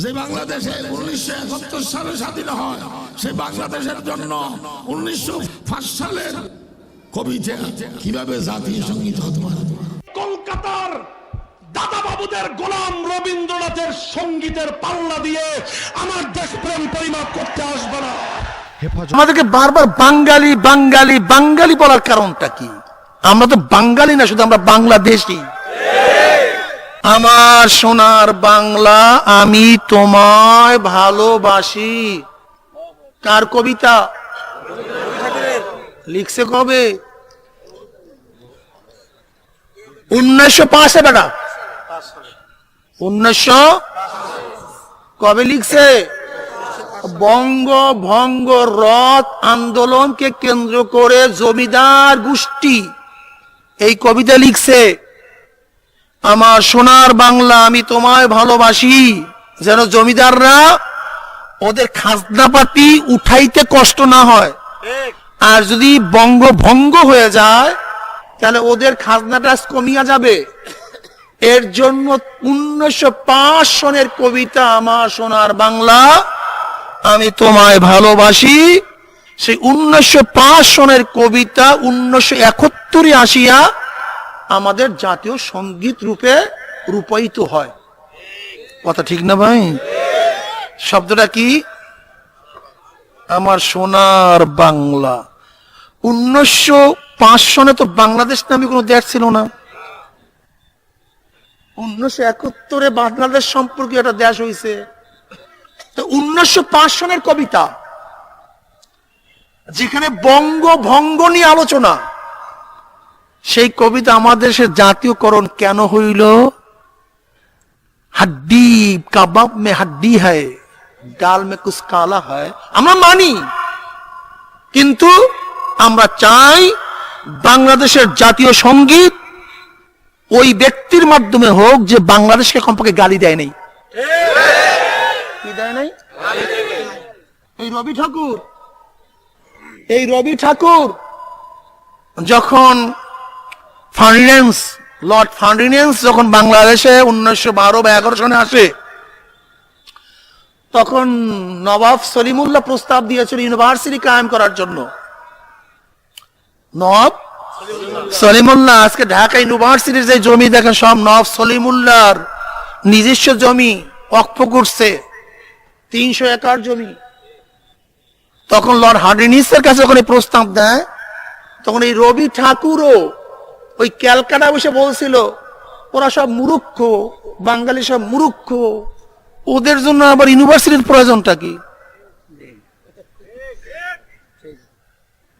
যে বাংলাদেশে 1971 সালে স্বাধীন হয়, সেই বাংলাদেশের জন্য 1905 সালের কবিতা কিভাবে জাতীয় সঙ্গীত হতে পারে? কলকাতার দাদা বাবুদের গোলাম রবীন্দ্রনাথের সঙ্গীতের পাল্লা দিয়ে আমার দেশপ্রেম পরিমাপ করতে আসবে না। আমাদেরকে বারবার বাঙালি বাঙালি বাঙালি বলার কারণটা কি? আমরা তো বাঙালি না, শুধু আমরা বাংলাদেশী। আমার সোনার বাংলা আমি তোমায় ভালোবাসি কার কবিতা? লিখছে কবে? 1905 বেটা, 1900 কবে লিখছে? বঙ্গভঙ্গ রদ আন্দোলনকে কেন্দ্র করে জমিদার গোষ্ঠী এই কবিতা লিখছে, আমার সোনার বাংলা আমি তোমায় ভালোবাসি, যেন জমিদাররা ওদের খাজনাপাতি উঠাইতে কষ্ট না হয়। আর যদি বঙ্গভঙ্গ হয়ে যায় তাহলে ওদের খাজনাটা কমিয়া যাবে। এর জন্য 1905 সনের কবিতা আমার সোনার বাংলা আমি তোমায় ভালোবাসি, সেই 1905 সনের কবিতা 1971 আসিয়া আমাদের জাতীয় সঙ্গীত রূপে রূপায়িত হয়। কথা ঠিক না ভাই? শব্দটা কি? আমার সোনার বাংলা। 1905 সনে তো বাংলাদেশ নামে কোনো দেশ ছিল না। 1971 বাংলাদেশ সম্পর্কে একটা দেশ হয়েছে। তো 1905 সনের কবিতা, যেখানে বঙ্গভঙ্গ নিয়ে আলোচনা, সেই কবিতা আমাদের দেশের জাতীয়করণ কেন হইল? হাড্ডি কাবাব মে হাড্ডি হয়, ডাল মে কুছ কালা হয়, আমরা মানি, কিন্তু আমরা চাই বাংলাদেশের জাতীয় সঙ্গীত ওই ব্যক্তির মাধ্যমে হোক যে বাংলাদেশকে কমপক্ষে গালি দেয় নাই। কি দেয় নাই? এই রবি ঠাকুর যখন লর্ড ফার্ডিন্যান্ড যখন বাংলাদেশে 1912 বা 11 সনে আসে, তখন নবাব সলিমুল্লাহ প্রস্তাব দিয়েছিল ইউনিভার্সিটি কায়েম করার জন্য। নবাব সলিমুল্লাহ, আজকে ঢাকা ইউনিভার্সিটির যে জমি দেখেন সব নবাব সলিমুল্লাহর নিজস্ব জমি ওয়াকফ করছে, 300 একর জমি। তখন লর্ড হার্ডিনিসের কাছে যখন এই প্রস্তাব দেয়, তখন এই রবি ঠাকুরও ওই ক্যালকাটা বসে বলছিল ওরা সব মূর্খ, বাঙালি সব মূর্খ, ওদের জন্য আবার ইউনিভার্সিটির প্রয়োজনটা কি?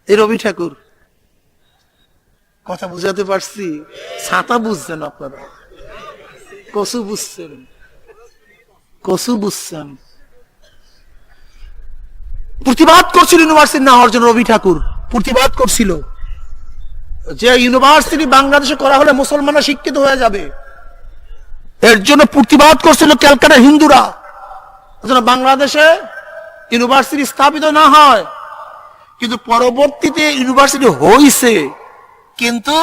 এই রবি ঠাকুর, কথা বুঝাতে পারছি? ছাতা বুঝছেন আপনারা, কচু বুঝছেন। প্রতিবাদ করছিল ইউনিভার্সিটি না হওয়ার জন্য। রবি ঠাকুর প্রতিবাদ করছিল যে ইউনিভার্সিটি বাংলাদেশে করা হলে মুসলমানরা শিক্ষিত হয়ে যাবে। এর জন্য প্রতিবাদ করছিল ক্যালকাটা হিন্দুরা, যেন বাংলাদেশে ইউনিভার্সিটি স্থাপিত না হয়। কিন্তু পরবর্তীতে ইউনিভার্সিটি হয়েছে, কিন্তু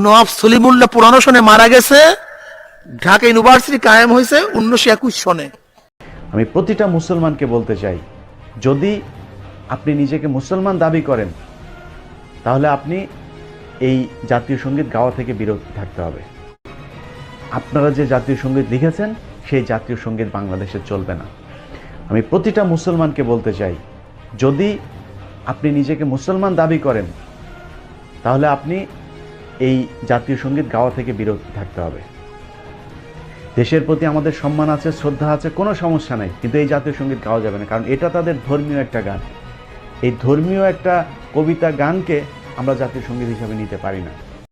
নবাব সলিমুল্লাহ 15 সনে মারা গেছে, ঢাকা ইউনিভার্সিটি কায়েম হয়েছে 1921 সনে। আমি প্রতিটা মুসলমানকে বলতে চাই, যদি আপনি নিজেকে মুসলমান দাবি করেন তাহলে আপনি এই জাতীয় সঙ্গীত গাওয়া থেকে বিরত থাকতে হবে। আপনারা যে জাতীয় সঙ্গীত লিখেছেন সেই জাতীয় সঙ্গীত বাংলাদেশে চলবে না। আমি প্রতিটা মুসলমানকে বলতে চাই, যদি আপনি নিজেকে মুসলমান দাবি করেন তাহলে আপনি এই জাতীয় সঙ্গীত গাওয়া থেকে বিরত থাকতে হবে। দেশের প্রতি আমাদের সম্মান আছে, শ্রদ্ধা আছে, কোনো সমস্যা নাই, কিন্তু এই জাতীয় সঙ্গীত গাওয়া যাবে না, কারণ এটা তাদের ধর্মীয় একটা গান। এই ধর্মীয় একটা কবিতা গানকে আমরা জাতীয় সঙ্গীত হিসাবে নিতে পারি না।